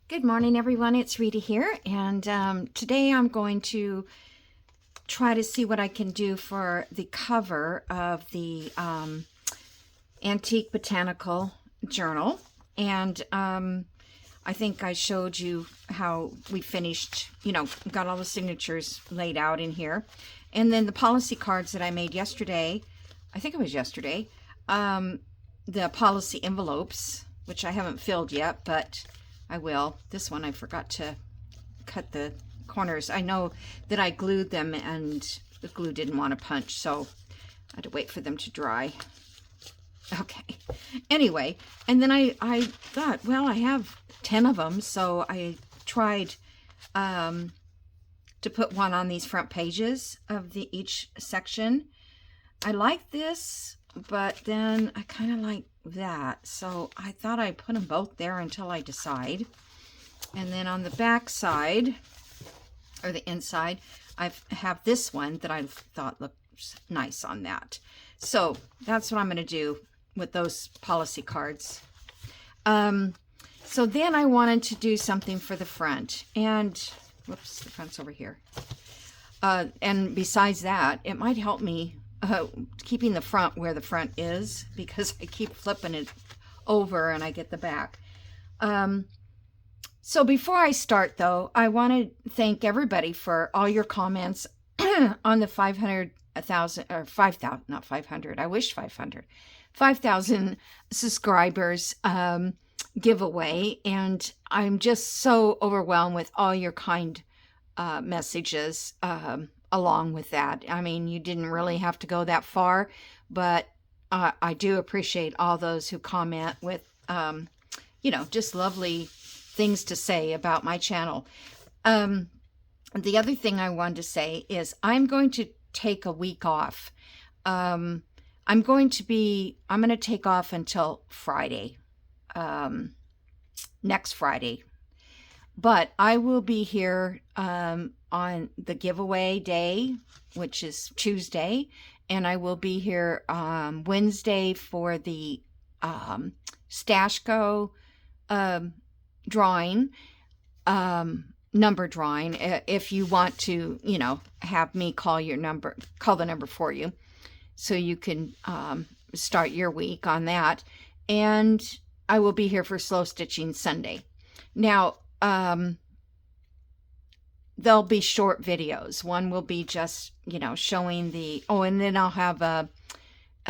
Good morning, everyone. It's Rita here, and today I'm going to try to see what I can do for the cover of the Antique Botanical Journal. And I think I showed you how we finished, got all the signatures laid out in here. And then the policy cards that I made yesterday, I think it was yesterday, the policy envelopes, which I haven't filled yet, but I will. This one I forgot to cut the corners. I know that I glued them and the glue didn't want to punch, so I had to wait for them to dry. Okay. Anyway, and then I thought, well, I have 10 of them, so I tried to put one on these front pages of each section. I like this, but then I kind of like that, so I thought I'd put them both there until I decide. And then on the back side, or the inside, I have this one that I thought looks nice on that. So that's what I'm going to do with those policy cards. So then I wanted to do something for the front, and whoops, the front's over here. And besides that, it might help me keeping the front where the front is, because I keep flipping it over and I get the back. So before I start, though, I want to thank everybody for all your comments on the 500,000 or 5,000, not 500. I wish 500, 5,000 subscribers giveaway, and I'm just so overwhelmed with all your kind messages along with that. I mean, you didn't really have to go that far, but I do appreciate all those who comment with, just lovely things to say about my channel. The other thing I wanted to say is I'm going to take a week off. I'm going to take off until Friday, next Friday. But I will be here on the giveaway day, which is Tuesday, and I will be here Wednesday for the Stashco drawing, number drawing. If you want to, have me call the number for you, so you can start your week on that. And I will be here for slow stitching Sunday. Now, there'll be short videos. One will be just, showing and then I'll have a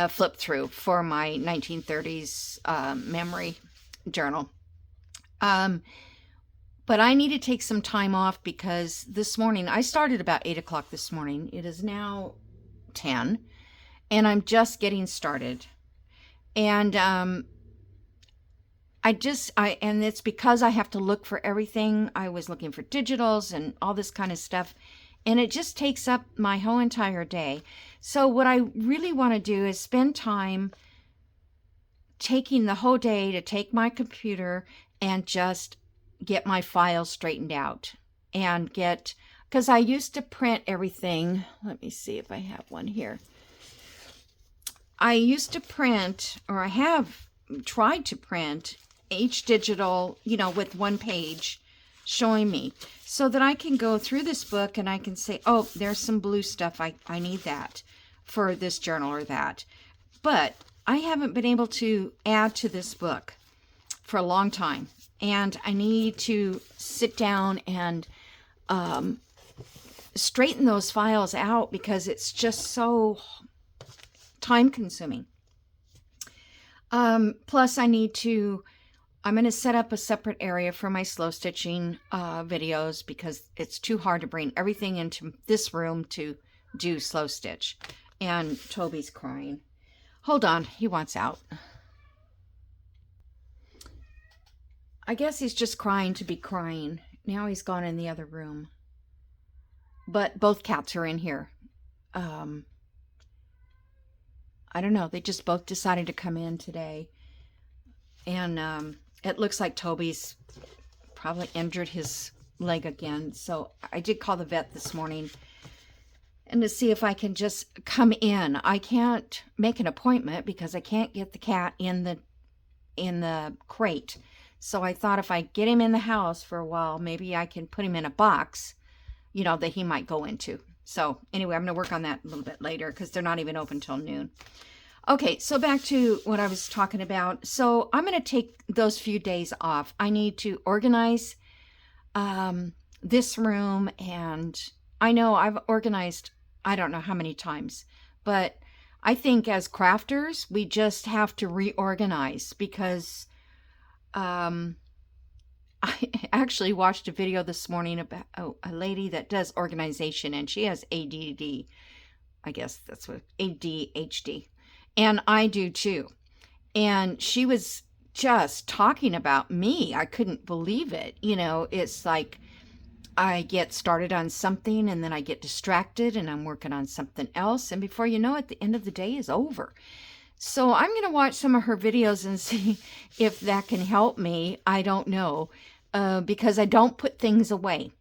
flip through for my 1930s memory journal. But I need to take some time off because this morning, I started about 8 o'clock this morning. It is now 10, and I'm just getting started. And and it's because I have to look for everything. I was looking for digitals and all this kind of stuff, and it just takes up my whole entire day. So what I really want to do is spend time taking the whole day to take my computer and just get my files straightened out and because I used to print everything. Let me see if I have one here. I used to print, or I have tried to print each digital, with one page showing me, so that I can go through this book and I can say, oh, there's some blue stuff. I need that for this journal or that. But I haven't been able to add to this book for a long time. And I need to sit down and straighten those files out because it's just so time consuming. Plus I'm going to set up a separate area for my slow stitching videos because it's too hard to bring everything into this room to do slow stitch. And Toby's crying. Hold on, he wants out. I guess he's just crying to be crying. Now he's gone in the other room. But both cats are in here. I don't know. They just both decided to come in today. And it looks like Toby's probably injured his leg again. So I did call the vet this morning and to see if I can just come in. I can't make an appointment because I can't get the cat in the crate. So I thought if I get him in the house for a while, maybe I can put him in a box, you know, that he might go into. So anyway, I'm going to work on that a little bit later because they're not even open till noon. Okay, so back to what I was talking about. So I'm going to take those few days off. I need to organize this room, and I know I've organized, I don't know how many times, but I think as crafters, we just have to reorganize because I actually watched a video this morning about a lady that does organization, and she has ADD. I guess that's what ADHD. And I do too. And she was just talking about me. I couldn't believe it. You know, it's like I get started on something and then I get distracted and I'm working on something else. And before you know it, the end of the day is over. So I'm going to watch some of her videos and see if that can help me. I don't know, because I don't put things away.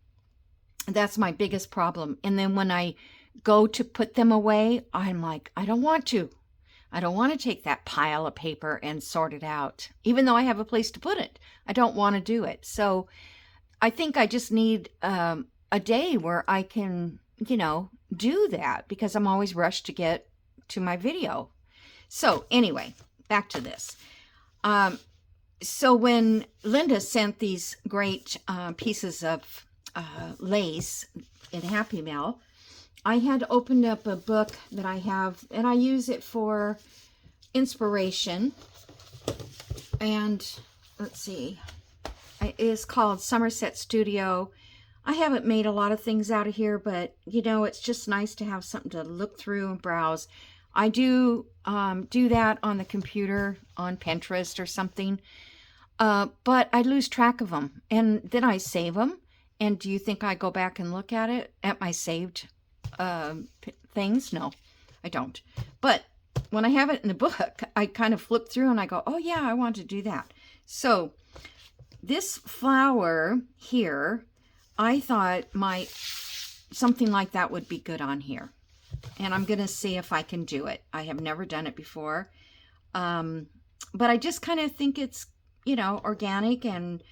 That's my biggest problem. And then when I go to put them away, I'm like, I don't want to. I don't want to take that pile of paper and sort it out, even though I have a place to put it. I don't want to do it. So I think I just need a day where I can, you know, do that because I'm always rushed to get to my video. So anyway, back to this. So when Linda sent these great pieces of lace in Happy Mail, I had opened up a book that I have, and I use it for inspiration. And let's see, it is called Somerset Studio. I haven't made a lot of things out of here, but you know, it's just nice to have something to look through and browse. I do that on the computer, on Pinterest or something, but I lose track of them, and then I save them. And do you think I go back and look at my saved things? No, I don't. But when I have it in the book, I kind of flip through and I go, oh yeah, I want to do that. So this flower here, I thought something like that would be good on here. And I'm going to see if I can do it. I have never done it before. But I just kind of think it's, you know, organic and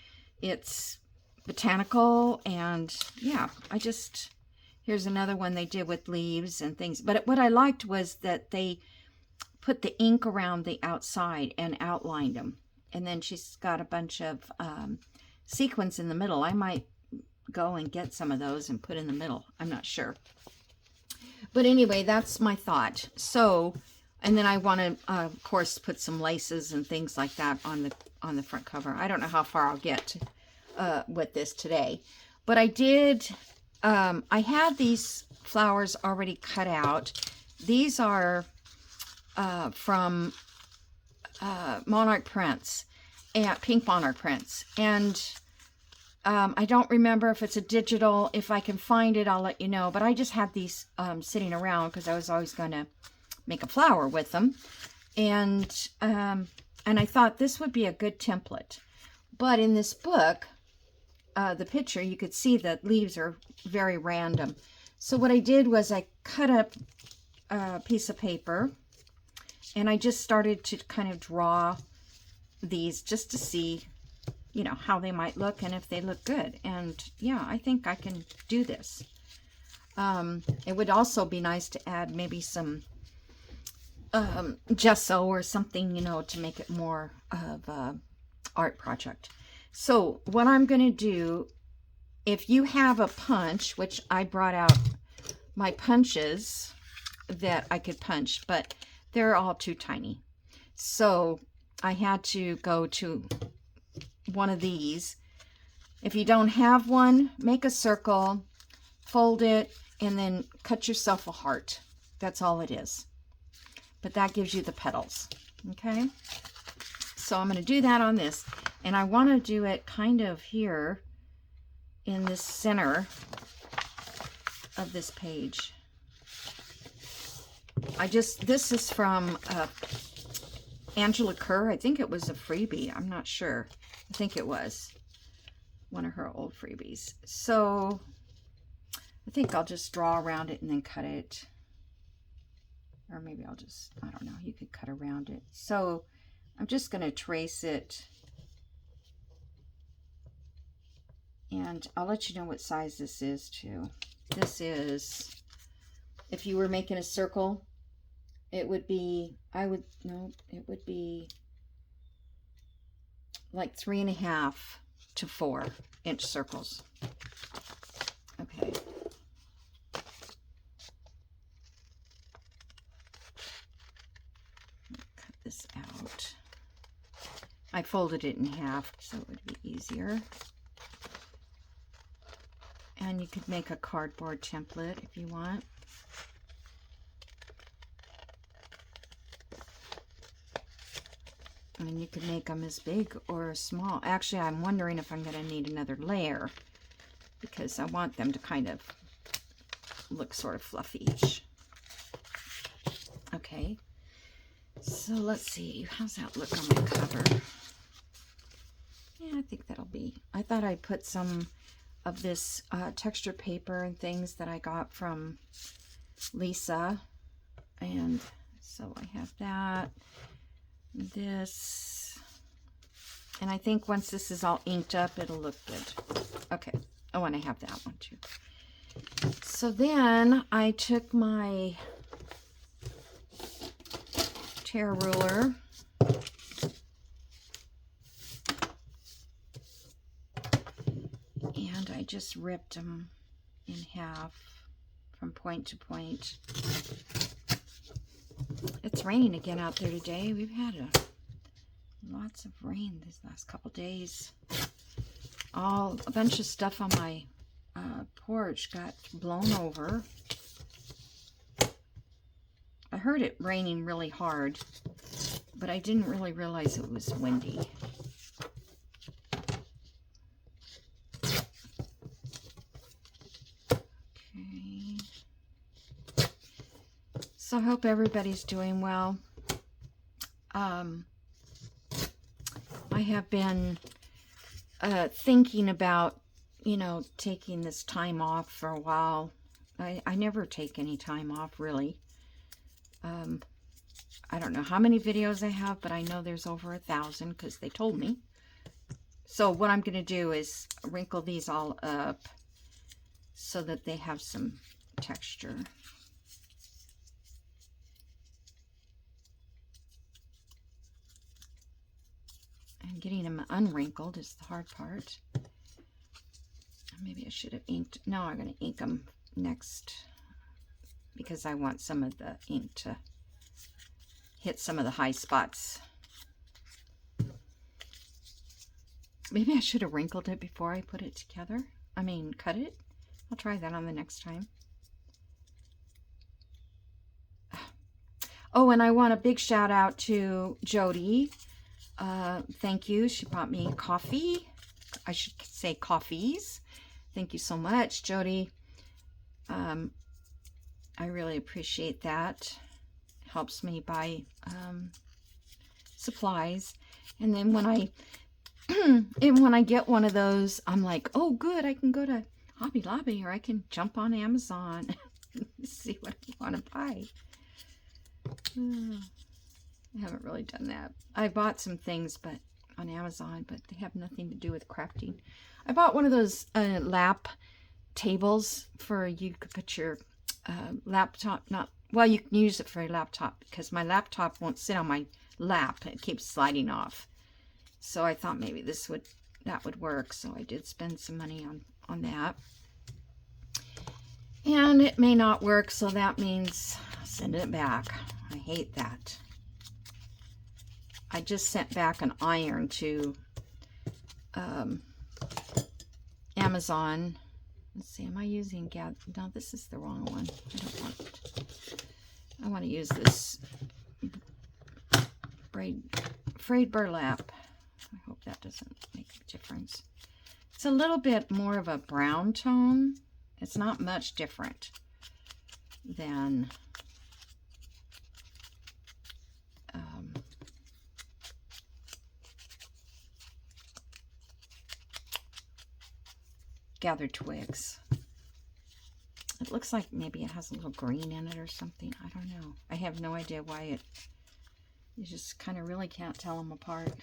it's botanical. And yeah, here's another one they did with leaves and things. But what I liked was that they put the ink around the outside and outlined them. And then she's got a bunch of sequins in the middle. I might go and get some of those and put in the middle. I'm not sure. But anyway, that's my thought. So, and then I want to, of course, put some laces and things like that on the front cover. I don't know how far I'll get with this today. But I did, I had these flowers already cut out. These are from Monarch Prints, and Pink Monarch Prints. And I don't remember if it's a digital. If I can find it, I'll let you know. But I just had these sitting around because I was always going to make a flower with them. And I thought this would be a good template. But in this book, the picture, you could see that leaves are very random. So what I did was I cut up a piece of paper and I just started to kind of draw these just to see, you know, how they might look and if they look good. And yeah, I think I can do this. It would also be nice to add maybe some gesso or something, you know, to make it more of a art project. So what I'm going to do, if you have a punch, which I brought out my punches that I could punch, but they're all too tiny. So I had to go to one of these. If you don't have one, make a circle, fold it, and then cut yourself a heart. That's all it is. But that gives you the petals. Okay? So I'm going to do that on this. And I want to do it kind of here in the center of this page. This is from Angela Kerr. I think it was a freebie. I'm not sure. I think it was one of her old freebies. So I think I'll just draw around it and then cut it. Or maybe I'll just, I don't know, you could cut around it. So I'm just going to trace it And I'll let you know what size this is too. This is, if you were making a circle, it would be, it would be like 3.5 to 4-inch circles. Okay. Cut this out. I folded it in half so it would be easier. And you could make a cardboard template if you want. I mean, you could make them as big or as small. Actually, I'm wondering if I'm going to need another layer because I want them to kind of look sort of fluffy-ish. Okay, so let's see. How's that look on my cover? Yeah, I think that'll be. I thought I'd put some of this texture paper and things that I got from Lisa. And so I have that. This, and I think once this is all inked up, it'll look good. Okay. Oh, and I have that one too. So then I took my tear ruler and I just ripped them in half from point to point. It's raining again out there today. We've had lots of rain these last couple days. A bunch of stuff on my porch got blown over. I heard it raining really hard, but I didn't really realize it was windy. Okay. So I hope everybody's doing well. I have been thinking about, taking this time off for a while. I never take any time off, really. I don't know how many videos I have, but I know there's over 1,000 because they told me. So what I'm going to do is wrinkle these all up so that they have some texture. And getting them unwrinkled is the hard part. Maybe I should have inked. No, I'm going to ink them next because I want some of the ink to hit some of the high spots. Maybe I should have wrinkled it before I put it together. I mean, cut it. I'll try that on the next time. Oh, and I want a big shout out to Jody. Thank you. She brought me coffee. I should say coffees. Thank you so much, Jody. I really appreciate that. Helps me buy supplies. And then when I get one of those, I'm like, oh good, I can go to Hobby Lobby or I can jump on Amazon and see what I want to buy. I haven't really done that. I bought some things but on Amazon, but they have nothing to do with crafting. I bought one of those lap tables for you could put your laptop, well, you can use it for a laptop because my laptop won't sit on my lap. It keeps sliding off. So I thought maybe that would work. So I did spend some money on that. And it may not work, so that means I'll send it back. I hate that. I just sent back an iron to Amazon. Let's see, am I using no, this is the wrong one. I don't want it. I want to use this frayed burlap. I hope that doesn't make a difference. It's a little bit more of a brown tone. It's not much different than gathered twigs. It looks like maybe it has a little green in it or something. I don't know. I have no idea why you just kind of really can't tell them apart.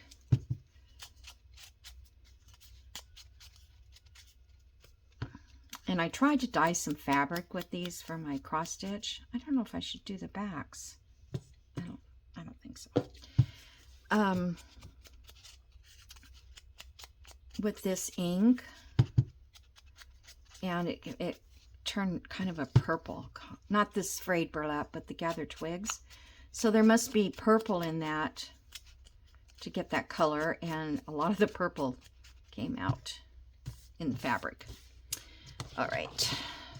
And I tried to dye some fabric with these for my cross stitch. I don't know if I should do the backs. I don't think so. With this ink, and it turned kind of a purple. Not this frayed burlap, but the gathered twigs. So there must be purple in that to get that color, and a lot of the purple came out in the fabric. All right,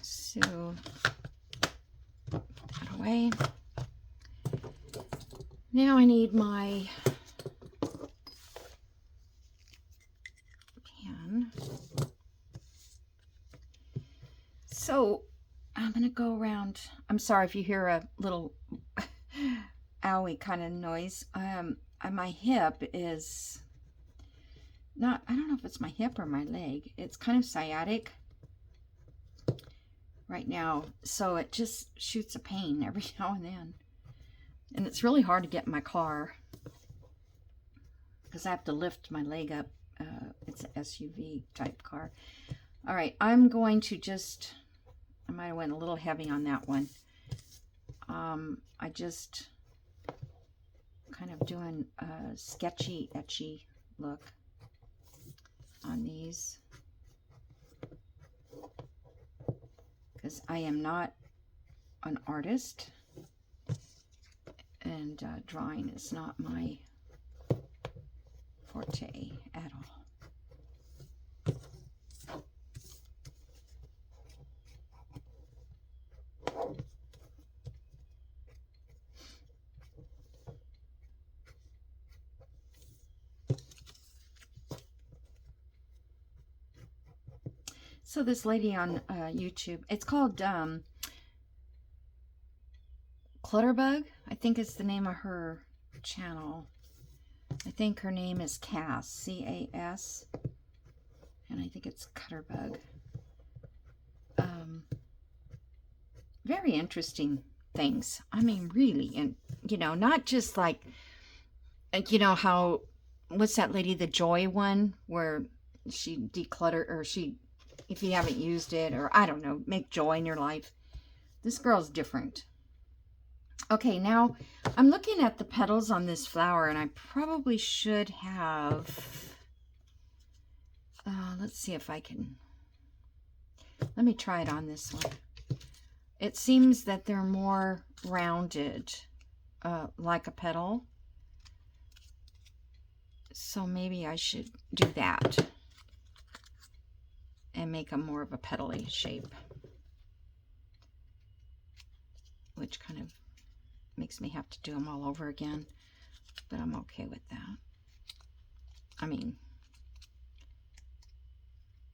so put that away. Now I need my pen. So I'm going to go around. I'm sorry if you hear a little owie kind of noise. My hip is not, I don't know if it's my hip or my leg. It's kind of sciatic right now, so it just shoots a pain every now and then. And it's really hard to get in my car because I have to lift my leg up. It's an SUV type car. All right, I'm going to just, I might have went a little heavy on that one. I just kind of doing a sketchy, etchy look on these because I am not an artist, and drawing is not my forte at all. So this lady on YouTube, it's called Clutterbug, I think is the name of her channel. I think her name is Cass, C-A-S, and I think it's Clutterbug. Very interesting things. I mean, really, and you know, not just like you know how, what's that lady, the Joy one, where she declutter, or she, if you haven't used it, or I don't know, make joy in your life. This girl's different. Okay, now I'm looking at the petals on this flower, and I probably should have, let's see if I can, let me try it on this one. It seems that they're more rounded, like a petal. So maybe I should do that and make them more of a petally shape, which kind of makes me have to do them all over again, but I'm okay with that. I mean,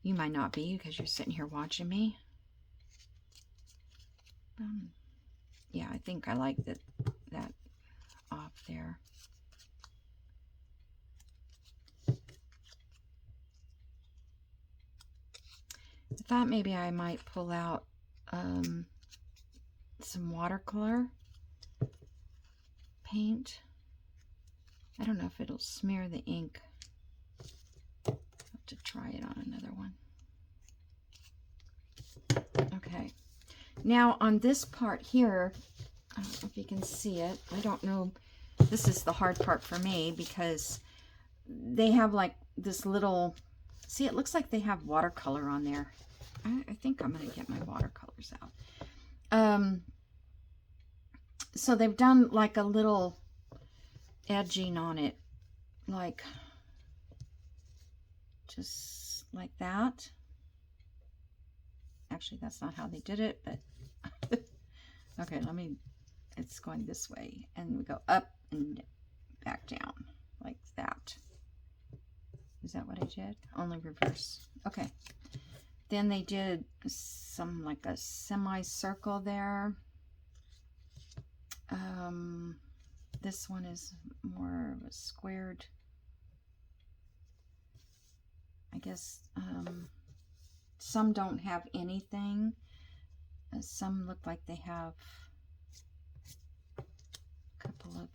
you might not be because you're sitting here watching me. Yeah, I think I like that off there. I thought maybe I might pull out some watercolor paint. I don't know if it'll smear the ink. I'll have to try it on another one. Okay. Now on this part here, I don't know if you can see it. I don't know. This is the hard part for me because they have like this little, see, it looks like they have watercolor on there. I think I'm going to get my watercolors out. So they've done like a little edging on it, like just like that. Actually, that's not how they did it, but okay, let me, it's going this way, and we go up and back down like that. Is that what I did? Only reverse. Okay. Then they did some, like a semicircle there. This one is more of a squared, I guess. Some don't have anything. Some look like they have a couple of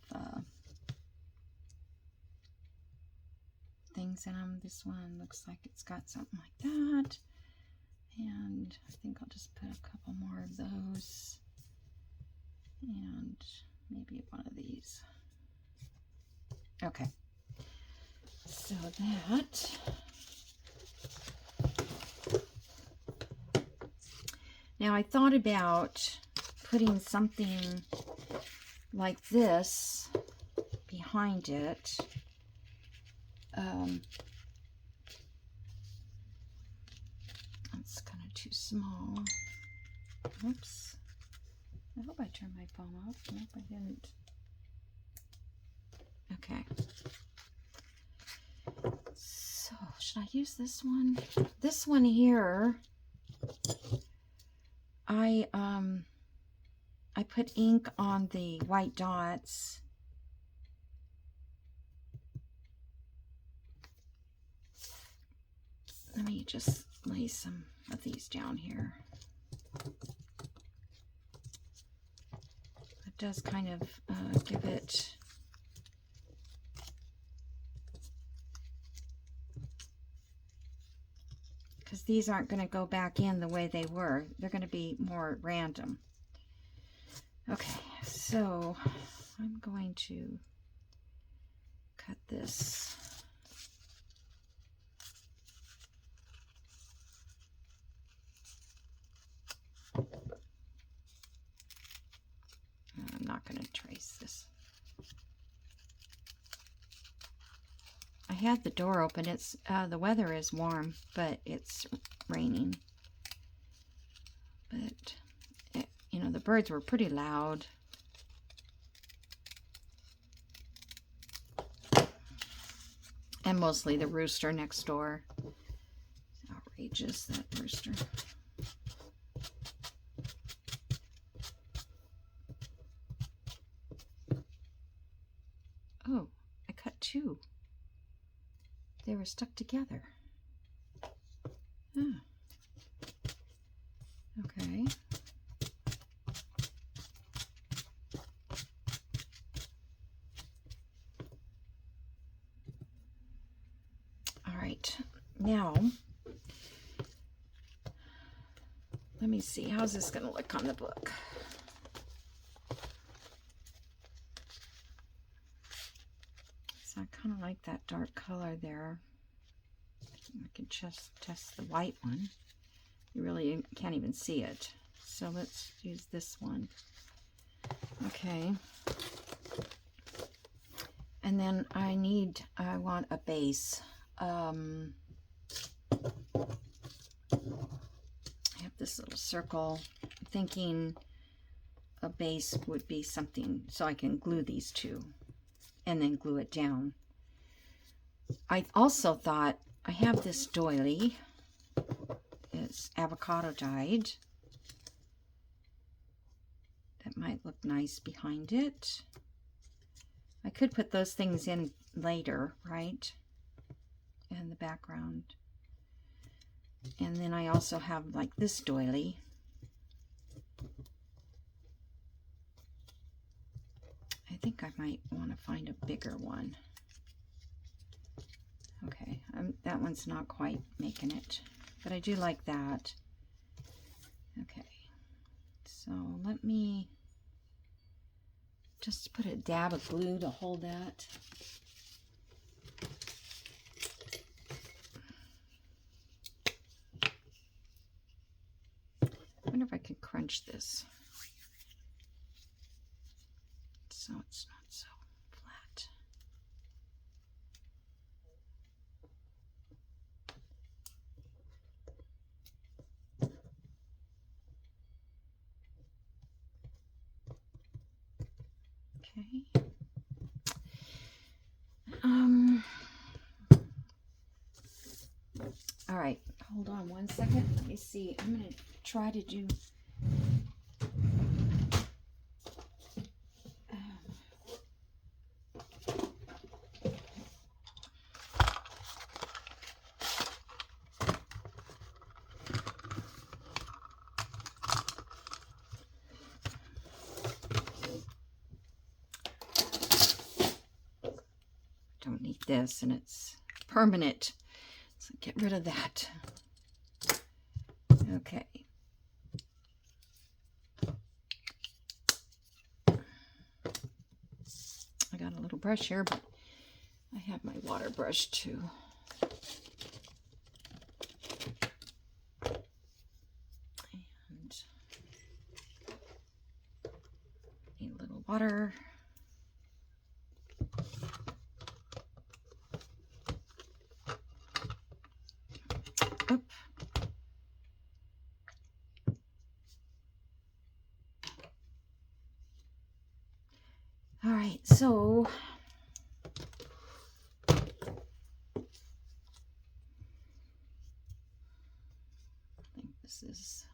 things in them. This one looks like it's got something like that. And I think I'll just put a couple more of those. And maybe one of these. Okay. So that. Now I thought about putting something like this behind it. That's kind of too small. Oops. I hope I turned my phone off. Nope, I didn't. Okay. So, should I use this one? This one here, I put ink on the white dots. Let me just lay some of these down here. It does kind of give it because these aren't going to go back in the way they were. They're going to be more random. Okay, so I'm going to cut this. I'm not going to trace this. I had the door open. It's the weather is warm, but it's raining. But you know, the birds were pretty loud. And mostly the rooster next door. It's outrageous, that rooster. Oh, I cut two. They were stuck together. Ah. Okay. All right. Now, let me see. How's this going to look on the book? So I kind of like that dark color there. I can just test the white one. You really can't even see it. So let's use this one. Okay. And then I want a base. I have this little circle. I'm thinking a base would be something so I can glue these two and then glue it down. I also thought I have this doily. It's avocado dyed. That might look nice behind it. I could put those things in later, right? In the background. And then I also have like this doily. I think I might want to find a bigger one. Okay, that one's not quite making it, but I do like that. Okay, so let me just put a dab of glue to hold that. I wonder if I can crunch this so it's not so flat. Okay. All right, hold on one second. Let me see. I'm going to try to do don't need this, and it's permanent, so get rid of that. brush here, but I have my water brush too. And need a little water. Oop. All right, so I think this is,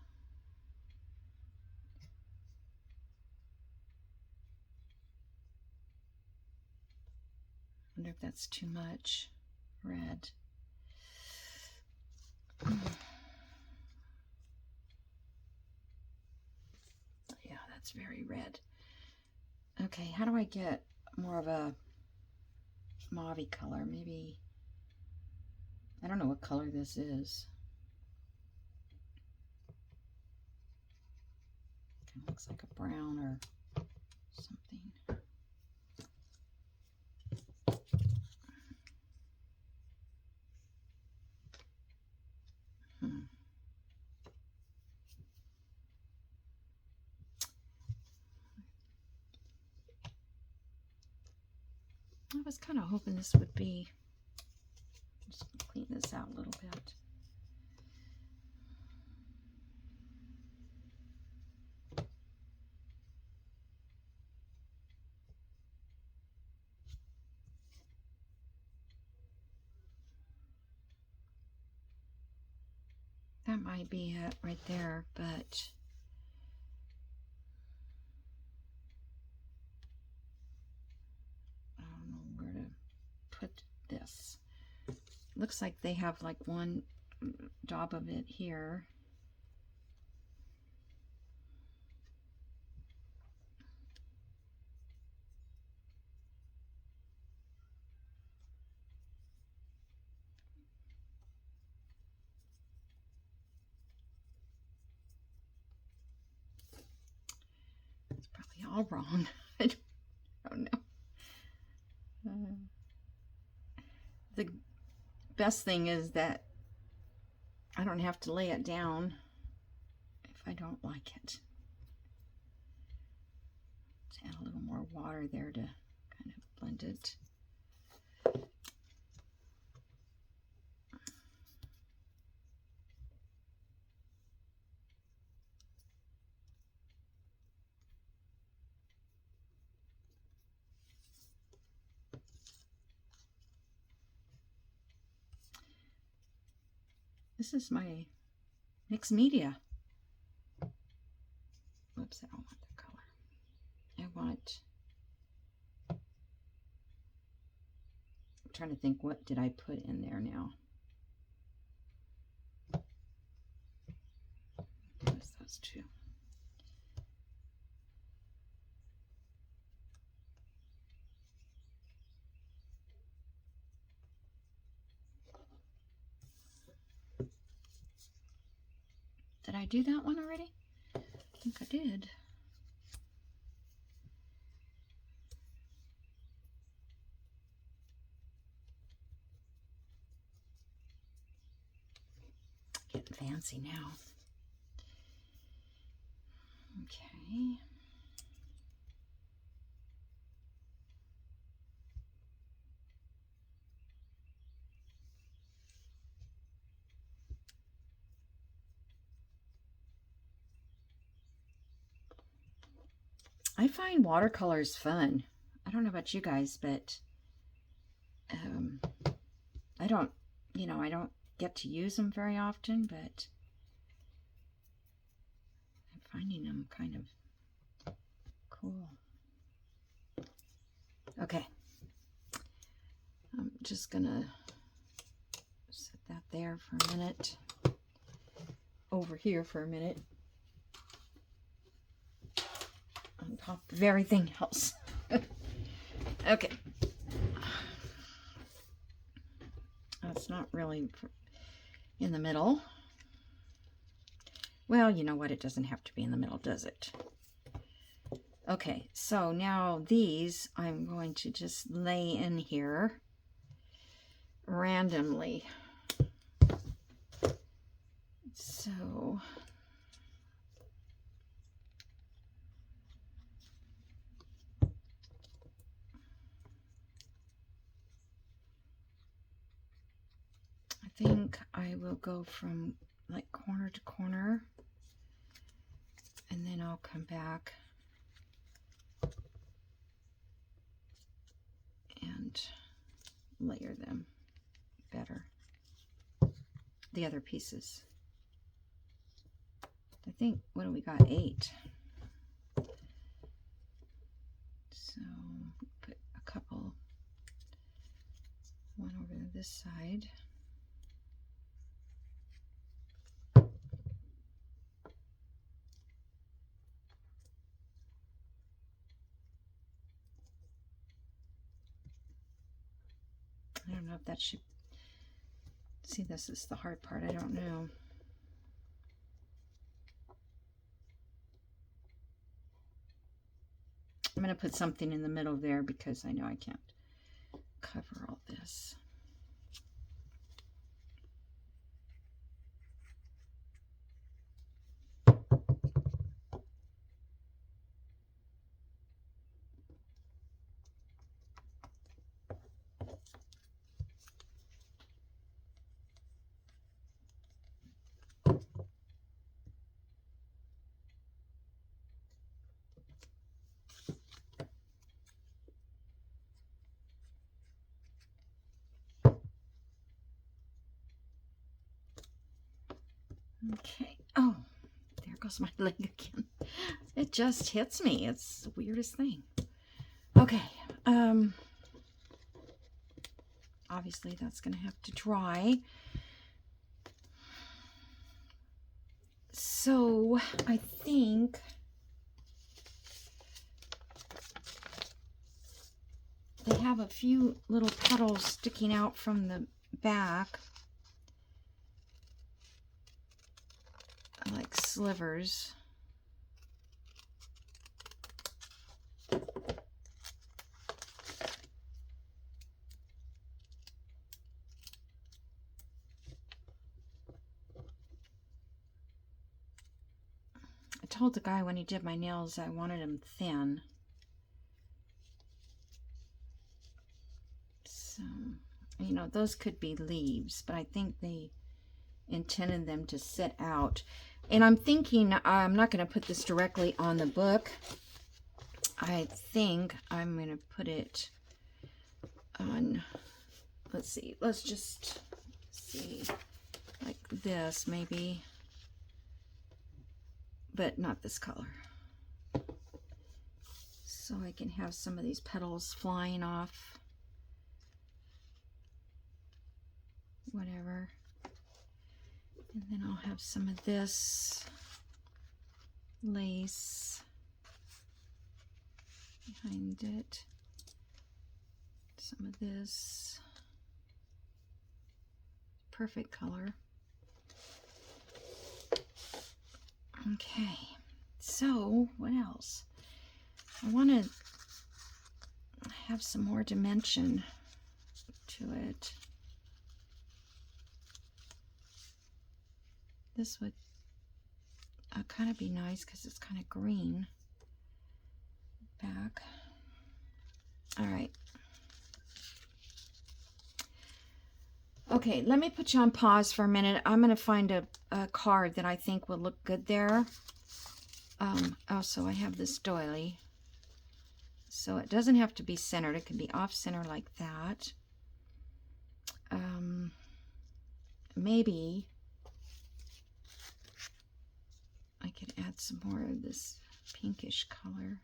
I wonder if that's too much red. Yeah, that's very red. Okay, how do I get more of a mauve-y color? Maybe, I don't know what color this is. It looks like a brown or something. I was kind of hoping this would be, just clean this out a little bit. That might be it right there, but I don't know where to put this. Looks like they have like one daub of it here. It's probably all wrong. I don't know. The best thing is that I don't have to lay it down if I don't like it. Let's add a little more water there to kind of blend it. This is my mixed media. Oops, I don't want the color. I want, I'm trying to think, what did I put in there now? What's those two? Did I do that one already? I think I did. Getting fancy now. Okay. I find watercolors fun. I don't know about you guys, but I don't, I don't get to use them very often, but I'm finding them kind of cool. Okay. I'm just gonna set that there for a minute. Over here for a minute. On top of everything else. Okay. That's not really in the middle. Well, you know what? It doesn't have to be in the middle, does it? Okay, so now these I'm going to just lay in here randomly. So I think I will go from like corner to corner, and then I'll come back and layer them better, the other pieces. I think, what do we got? 8. So put a couple, one over this side. I don't know if that should, see, this is the hard part. I don't know. I'm going to put something in the middle there because I know I can't cover all this. Okay. Oh, there goes my leg again. It just hits me. It's the weirdest thing. Okay. Obviously that's going to have to dry. So I think they have a few little petals sticking out from the back, like slivers. I told the guy when he did my nails I wanted them thin. So, you know, those could be leaves, but I think they intended them to sit out. And I'm thinking I'm not going to put this directly on the book. I think I'm going to put it on, let's see, let's just see, like this maybe, but not this color. So I can have some of these petals flying off, whatever. And then I'll have some of this lace behind it. Some of this perfect color. Okay, so what else? I want to have some more dimension to it. This would kind of be nice because it's kind of green back. All right. Okay, let me put you on pause for a minute. I'm going to find a card that I think will look good there. Also, I have this doily. So it doesn't have to be centered. It can be off center like that. Maybe I could add some more of this pinkish color.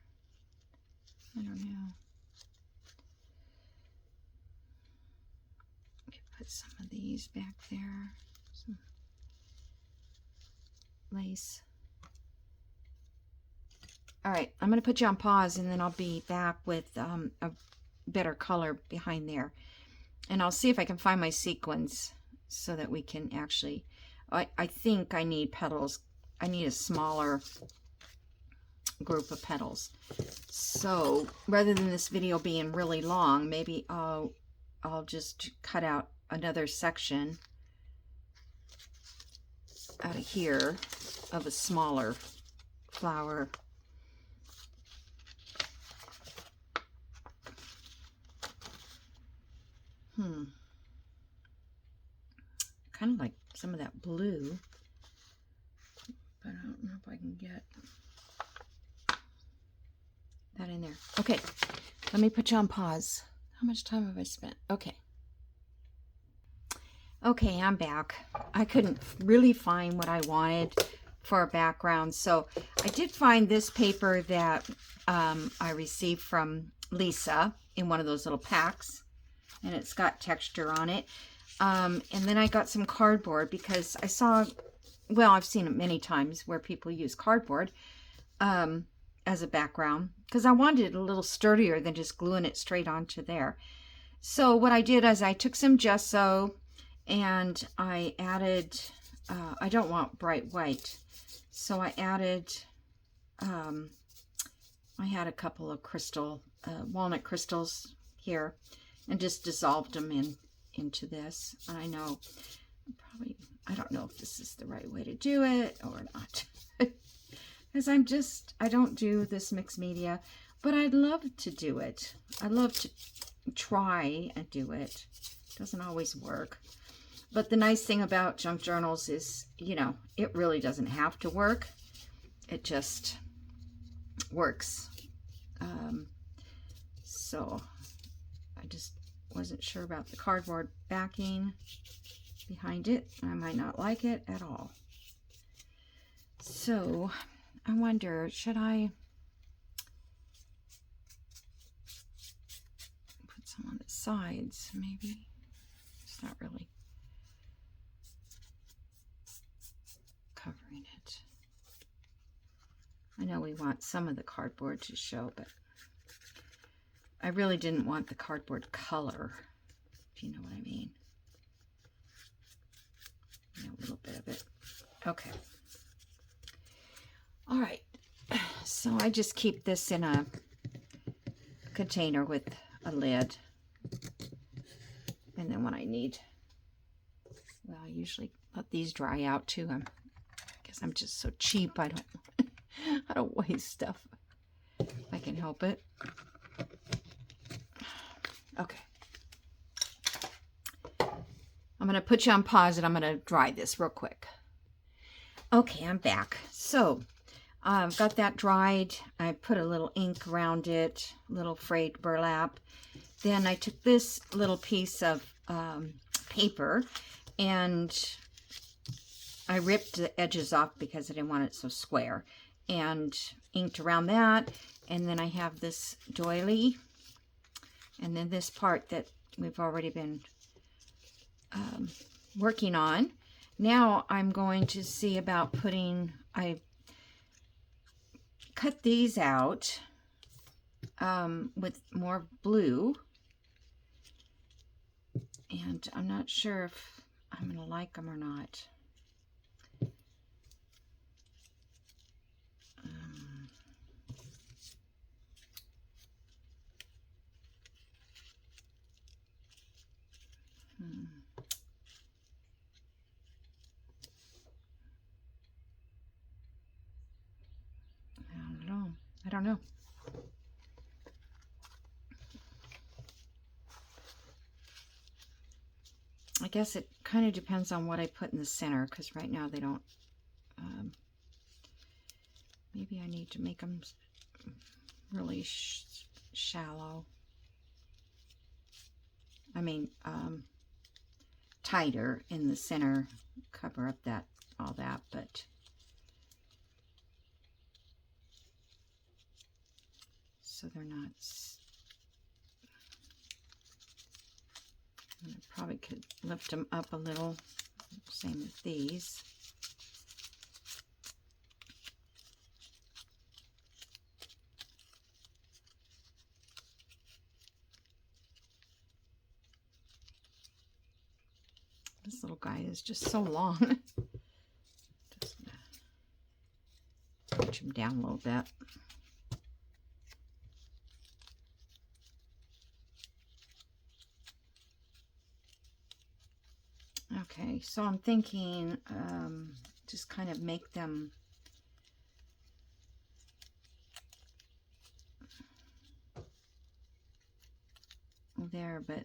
I don't know. I could put some of these back there. Some lace. All right, I'm going to put you on pause and then I'll be back with a better color behind there. And I'll see if I can find my sequins so that we can actually, I think I need petals. I need a smaller group of petals. So rather than this video being really long, maybe I'll just cut out another section out of here of a smaller flower. Kind of like some of that blue, but I don't know if I can get that in there. Okay, let me put you on pause. How much time have I spent? Okay. Okay, I'm back. I couldn't really find what I wanted for a background, so I did find this paper that I received from Lisa in one of those little packs, and it's got texture on it. And then I got some cardboard because I saw, well, I've seen it many times where people use cardboard as a background, because I wanted it a little sturdier than just gluing it straight onto there. So what I did is I took some gesso and I added, I don't want bright white, so I added, I had a couple of crystal, walnut crystals here, and just dissolved them into this. And I know probably, I don't know if this is the right way to do it or not, because I don't do this mixed media, but I'd love to do it. I'd love to try and do it. Doesn't always work. But the nice thing about junk journals is, you know, it really doesn't have to work. It just works. So I just wasn't sure about the cardboard backing behind it. I might not like it at all. So I wonder, should I put some on the sides? Maybe it's not really covering it. I know we want some of the cardboard to show, but I really didn't want the cardboard color, if you know what I mean. A little bit of it. Okay. All right. So I just keep this in a container with a lid. And then when I need, well, I usually let these dry out too. I guess I'm just so cheap. I don't waste stuff if I can help it. Okay. I'm going to put you on pause and I'm going to dry this real quick. Okay, I'm back. So I've got that dried. I put a little ink around it, a little frayed burlap. Then I took this little piece of paper and I ripped the edges off because I didn't want it so square, and inked around that. And then I have this doily, and then this part that we've already been working on. Now I'm going to see about putting, I cut these out with more blue, and I'm not sure if I'm going to like them or not. I don't know. I guess it kind of depends on what I put in the center, because right now they don't, maybe I need to make them really shallow. I mean, tighter in the center, cover up that, all that, but so they're not, I probably could lift them up a little, same with these. This little guy is just so long. Just push him down a little bit. Okay, so I'm thinking just kind of make them there, but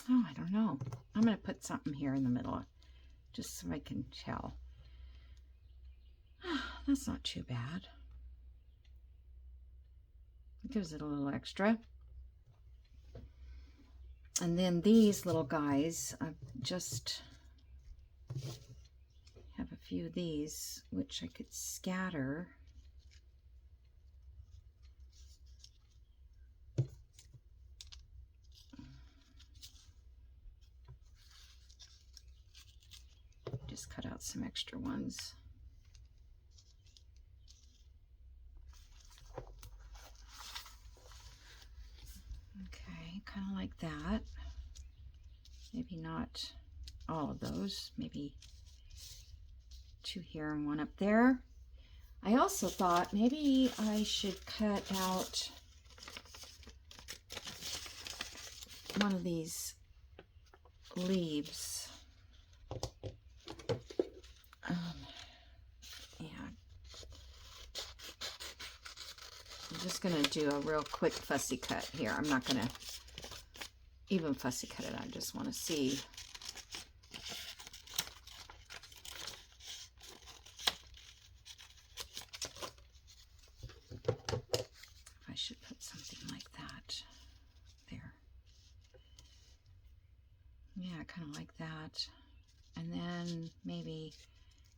oh, I don't know. I'm going to put something here in the middle just so I can tell. That's not too bad. It gives it a little extra. And then these little guys, I just have a few of these, which I could scatter. Just cut out some extra ones. Okay, kind of like that. Maybe not all of those, maybe 2 here and 1 up there. I also thought maybe I should cut out one of these leaves. Yeah. I'm just going to do a real quick fussy cut here. I'm not going to even fussy cut it. I just want to see. If I should put something like that there. Yeah, kind of like that. And then maybe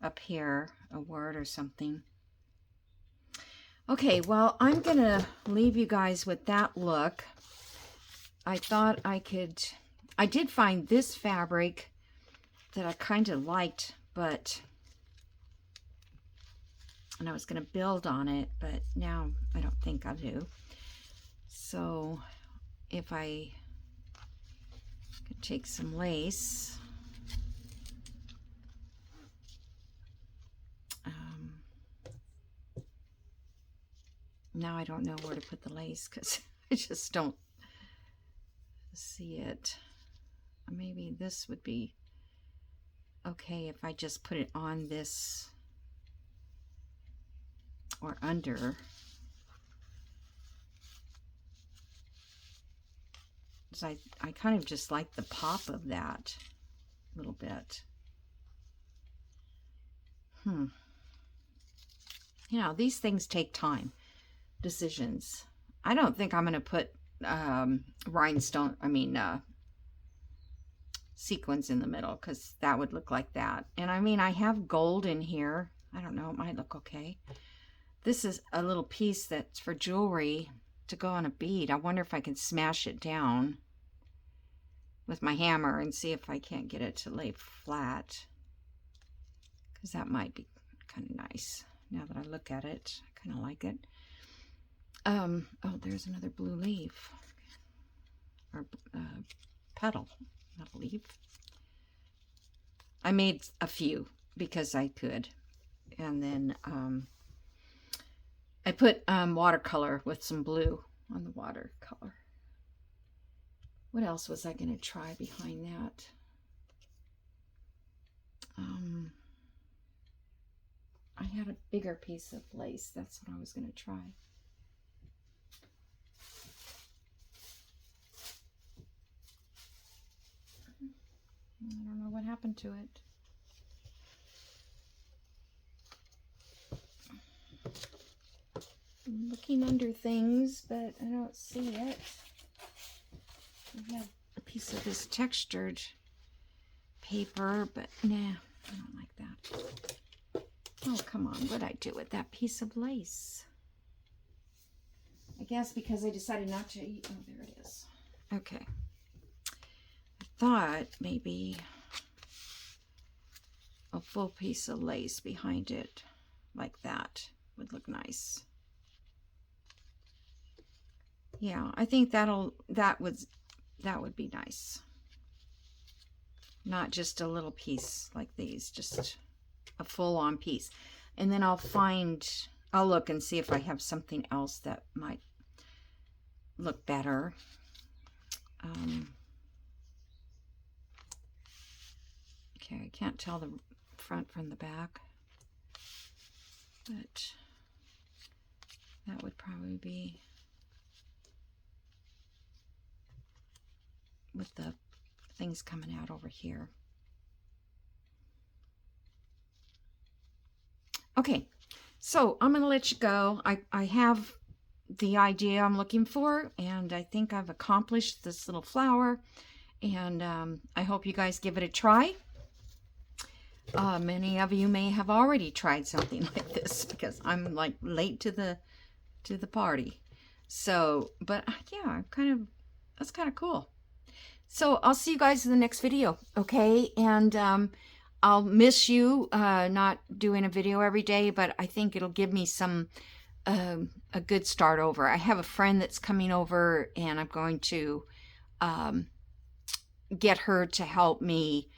up here a word or something. Okay, well, I'm gonna leave you guys with that look. I thought I did find this fabric that I kind of liked, and I was gonna build on it, but now I don't think I do. So if I could take some lace, now I don't know where to put the lace because I just don't see it. Maybe this would be okay if I just put it on this or under. So I kind of just like the pop of that a little bit. You know, these things take time. Decisions. I don't think I'm going to put sequins in the middle because that would look like that. And I mean, I have gold in here. I don't know, it might look okay. This is a little piece that's for jewelry to go on a bead. I wonder if I can smash it down with my hammer and see if I can't get it to lay flat, because that might be kind of nice. Now that I look at it, I kind of like it. Oh, there's another blue leaf, or petal, not a leaf. I made a few because I could, and then I put watercolor with some blue on the watercolor. What else was I going to try behind that? I had a bigger piece of lace. That's what I was going to try. I don't know what happened to it. I'm looking under things, but I don't see it. I have a piece of this textured paper, but nah, I don't like that. Oh, come on. What'd I do with that piece of lace? I guess because I decided not to eat. Oh, there it is. Okay. I thought maybe a full piece of lace behind it like that would look nice. Yeah, I think that would be nice. Not just a little piece like these, just a full-on piece. And then I'll look and see if I have something else that might look better. Okay, I can't tell the front from the back, but that would probably be with the things coming out over here. Okay, so I'm going to let you go. I have the idea I'm looking for, and I think I've accomplished this little flower, and I hope you guys give it a try. Many of you may have already tried something like this because I'm like late to the party. So, but yeah, that's kind of cool. So I'll see you guys in the next video, okay? And I'll miss you not doing a video every day, but I think it'll give me some a good start over. I have a friend that's coming over, and I'm going to get her to help me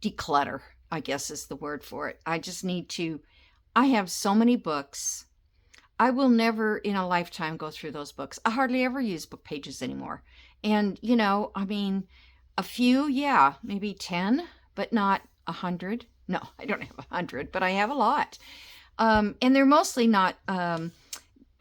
declutter, I guess is the word for it. I just need to, I have so many books. I will never in a lifetime go through those books. I hardly ever use book pages anymore. And, you know, I mean, a few, yeah, maybe 10, but not 100. No, I don't have 100, but I have a lot. And they're mostly not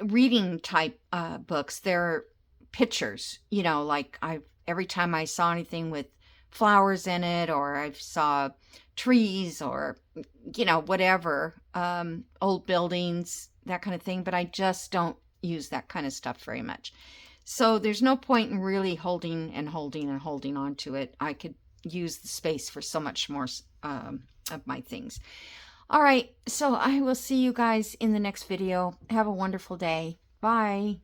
reading type books. They're pictures, you know, like every time I saw anything with flowers in it, or I saw trees, or, you know, whatever, old buildings, that kind of thing. But I just don't use that kind of stuff very much. So there's no point in really holding on to it. I could use the space for so much more of my things. All right, so I will see you guys in the next video. Have a wonderful day. Bye.